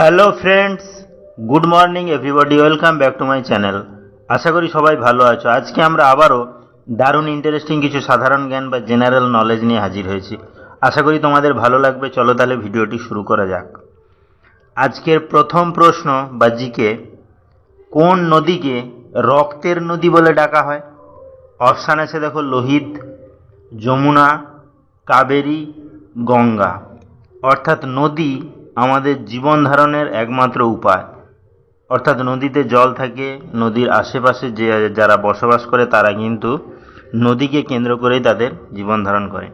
Hello friends, good morning everybody, welcome back to my channel. আশা করি সবাই ভালো আছো। আজকে আমরা আবারও দারুণ ইন্টারেস্টিং কিছু সাধারণ জ্ঞান বা জেনারেল নলেজ নিয়ে হাজির হয়েছি। আশা করি তোমাদের ভালো লাগবে। চলো তাহলে ভিডিওটি শুরু করা যাক। আজকের প্রথম প্রশ্ন বা জিকে, কোন নদীকে রক্তের নদী বলে ডাকা হয়? অপশান আছে দেখো, লোহিত, যমুনা, কাবেরী, গঙ্গা। অর্থাৎ নদী আমাদের জীবন ধারণের একমাত্র উপায়। অর্থাৎ নদীতে জল থাকে, নদীর আশেপাশে যারা বসবাস করে তারা কিন্তু নদীকে কেন্দ্র করেই তাদের জীবন ধারণ করে।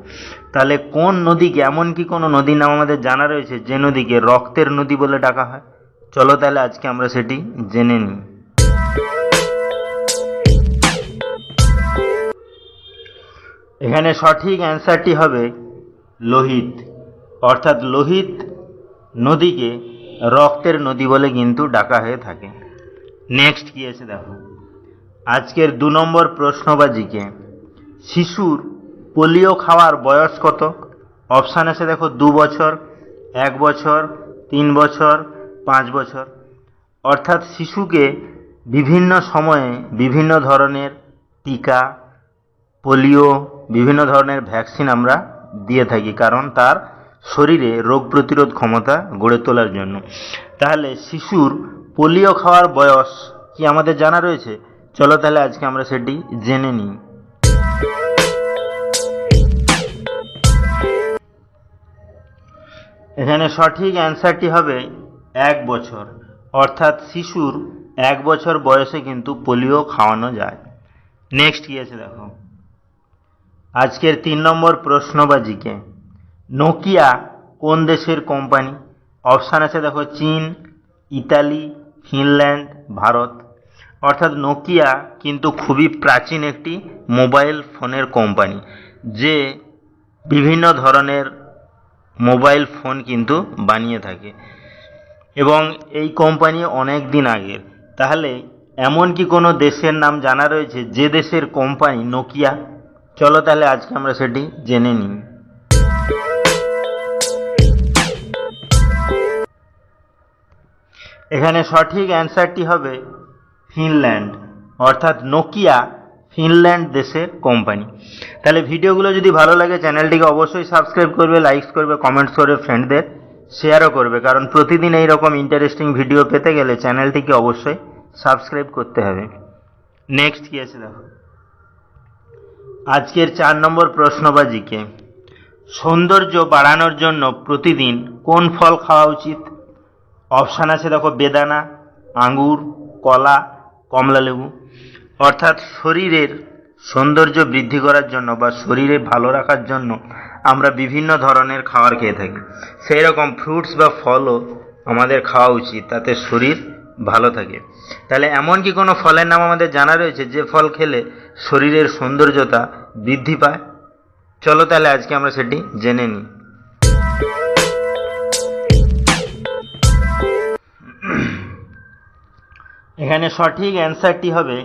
তাহলে কোন নদীকে, এমন কি কোনো নদীর নাম আমাদের জানা রয়েছে যে নদীকে রক্তের নদী বলে ডাকা হয়? চলো তাহলে আজকে আমরা সেটি জেনে নিই। এখানে সঠিক অ্যান্সারটি হবে লোহিত। অর্থাৎ লোহিত নদীকে রক্তের নদী বলে কিন্তু ডাকা হয়ে থাকে। নেক্সট কি আছে দেখো, আজকের 2 নম্বর প্রশ্ন বা জিকে, শিশুর পোলিও খাওয়ার বয়স কত? অপশান আছে দেখো, 2 বছর, 1 বছর, 3 বছর, 5 বছর। অর্থাৎ শিশুকে বিভিন্ন সময়ে বিভিন্ন ধরনের টিকা, পোলিও, বিভিন্ন ধরনের ভ্যাকসিন আমরা দিয়ে থাকি, কারণ তার শরীরে রোগ প্রতিরোধ ক্ষমতা গড়ে তোলার জন্য। তাহলে শিশুর পোলিও খাওয়ার বয়স কি আমাদের জানা রয়েছে? চলো তাহলে আজকে আমরা সেটি জেনে নিই। এখানে সঠিক অ্যান্সারটি হবে 1 বছর। অর্থাৎ শিশুর 1 বছর বয়সে কিন্তু পোলিও খাওয়ানো যায়। নেক্সট কি আছে দেখো, আজকের 3 নম্বর প্রশ্ন বা জিকে, নোকিয়া কোন দেশের কোম্পানি? অপশান আছে দেখো, চীন, ইতালি, ফিনল্যান্ড, ভারত। অর্থাৎ নোকিয়া কিন্তু খুবই প্রাচীন একটি মোবাইল ফোনের কোম্পানি, যে বিভিন্ন ধরনের মোবাইল ফোন কিন্তু বানিয়ে থাকে, এবং এই কোম্পানি অনেক দিন আগের। তাহলে এমন কি কোনো দেশের নাম জানা রয়েছে যে দেশের কোম্পানি নোকিয়া? চলো তাহলে আজকে আমরা সেটি জেনে নিই। এখানে সঠিক অ্যান্সারটি হবে ফিনল্যান্ড। অর্থাৎ নোকিয়া ফিনল্যান্ড দেশের কোম্পানি। তাহলে ভিডিওগুলো যদি ভালো লাগে চ্যানেলটিকে অবশ্যই সাবস্ক্রাইব করবে, লাইকস করবে, কমেন্টস করবে, ফ্রেন্ডদের শেয়ারও করবে, কারণ প্রতিদিন এই রকম ইন্টারেস্টিং ভিডিও পেতে গেলে চ্যানেলটিকে অবশ্যই সাবস্ক্রাইব করতে হবে। নেক্সট কি আছে দেখো, আজকের 4 নম্বর প্রশ্ন বা জিকে, সৌন্দর্য বাড়ানোর জন্য প্রতিদিন কোন ফল খাওয়া উচিত? অপশান আছে দেখো, বেদানা, আঙ্গুর, কলা, কমলালেবু। অর্থাৎ শরীরের সৌন্দর্য বৃদ্ধি করার জন্য বা শরীরে ভালো রাখার জন্য আমরা বিভিন্ন ধরনের খাবার খেয়ে থাকি। সেই রকম ফ্রুটস বা ফলও আমাদের খাওয়া উচিত, তাতে শরীর ভালো থাকে। তাহলে এমন কি কোনো ফলের নাম আমাদের জানা রয়েছে যে ফল খেলে শরীরের সৌন্দর্যতা বৃদ্ধি পায়? চলো তাহলে আজকে আমরা সেটি জেনে নিই। এখানে সঠিক অ্যান্সারটি হবে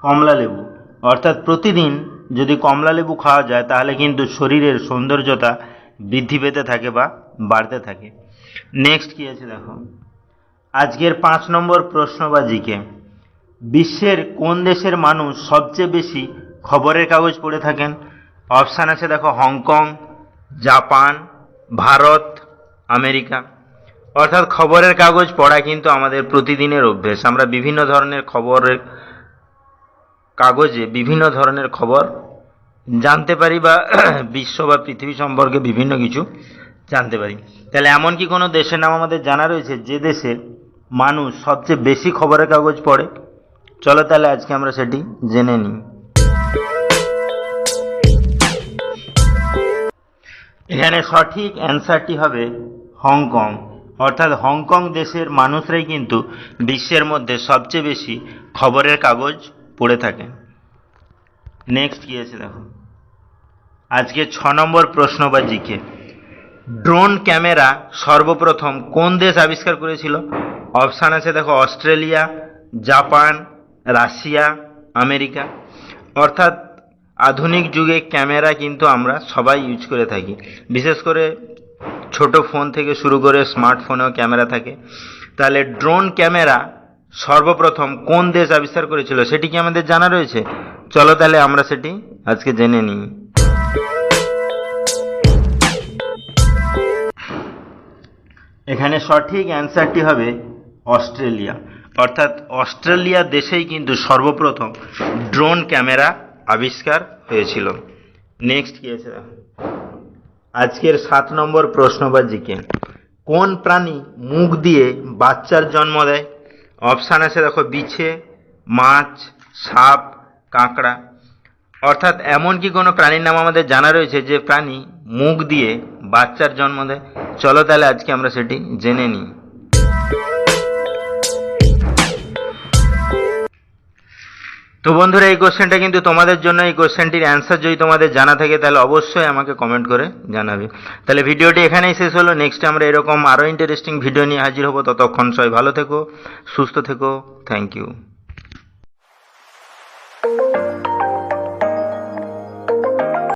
কমলালেবু। অর্থাৎ প্রতিদিন যদি কমলালেবু খাওয়া যায় তাহলে কিন্তু শরীরের সৌন্দর্যতা বৃদ্ধি পেতে থাকে বা বাড়তে থাকে। নেক্সট কি আছে দেখো, আজকের 5 নম্বর প্রশ্ন বা জিকে, বিশ্বের কোন দেশের মানুষ সবচেয়ে বেশি খবরের কাগজ পড়ে থাকেন? অপশান আছে দেখো, হংকং, জাপান, ভারত, আমেরিকা। অর্থাৎ খবরের কাগজ পড়া কিন্তু আমাদের প্রতিদিনের অভ্যেস। আমরা বিভিন্ন ধরনের খবরের কাগজে বিভিন্ন ধরনের খবর জানতে পারি, বা বিশ্ব বা পৃথিবী সম্পর্কে বিভিন্ন কিছু জানতে পারি। তাহলে এমন কি কোনো দেশের নাম আমাদের জানা রয়েছে যে দেশে মানুষ সবচেয়ে বেশি খবরের কাগজ পড়ে? চলো তাহলে আজকে আমরা সেটি জেনে নিই। এখানে সঠিক অ্যান্সারটি হবে হংকং। অর্থাৎ হংকং দেশের মানুষরাই কিন্তু বিশ্বের মধ্যে সবচেয়ে বেশি খবরের কাগজ পড়ে থাকে। নেক্সট কি আছে দেখো, আজকে 6 নম্বর প্রশ্ন বা জিকে, ড্রোন ক্যামেরা সর্বপ্রথম কোন দেশ আবিষ্কার করেছিল? অপশান আছে দেখো, অস্ট্রেলিয়া, জাপান, রাশিয়া, আমেরিকা। অর্থাৎ আধুনিক যুগে ক্যামেরা কিন্তু আমরা সবাই ইউজ করে থাকি। বিশেষ করে ছোট ফোন থেকে শুরু করে স্মার্টফোনেও ক্যামেরা থাকে। তাহলে ড্রোন ক্যামেরা সর্বপ্রথম কোন দেশ আবিষ্কার করেছিল সেটি কি আমাদের জানা রয়েছে? চলো তাহলে আমরা সেটি আজকে জেনে নিই। এখানে সঠিক অ্যান্সারটি হবে অস্ট্রেলিয়া। অর্থাৎ অস্ট্রেলিয়া দেশেই কিন্তু সর্বপ্রথম ড্রোন ক্যামেরা আবিষ্কার হয়েছিল। নেক্সট কি আছে? আজকের 7 নম্বর প্রশ্ন বা জিকে, কোন প্রাণী মুখ দিয়ে বাচ্চার জন্ম দেয়? অপশান আছে দেখো, বিছে, মাছ, সাপ, কাঁকড়া। অর্থাৎ এমন কি কোনো প্রাণীর নাম আমাদের জানা রয়েছে যে প্রাণী মুখ দিয়ে বাচ্চার জন্ম দেয়? চলো তাহলে আজকে আমরা সেটি জেনে নিই। তো বন্ধুরা, এই কোশ্চেনটা কিন্তু তোমাদের জন্য। এই কোশ্চেনটির অ্যান্সার যদি তোমাদের জানা থাকে তাহলে অবশ্যই আমাকে কমেন্ট করে জানাবে। তাহলে ভিডিওটি এখানেই শেষ হলো। নেক্সট আমরা এরকম আরও ইন্টারেস্টিং ভিডিও নিয়ে হাজির হব। ততক্ষণ সবাই ভালো থেকো, সুস্থ থেকো। Thank you.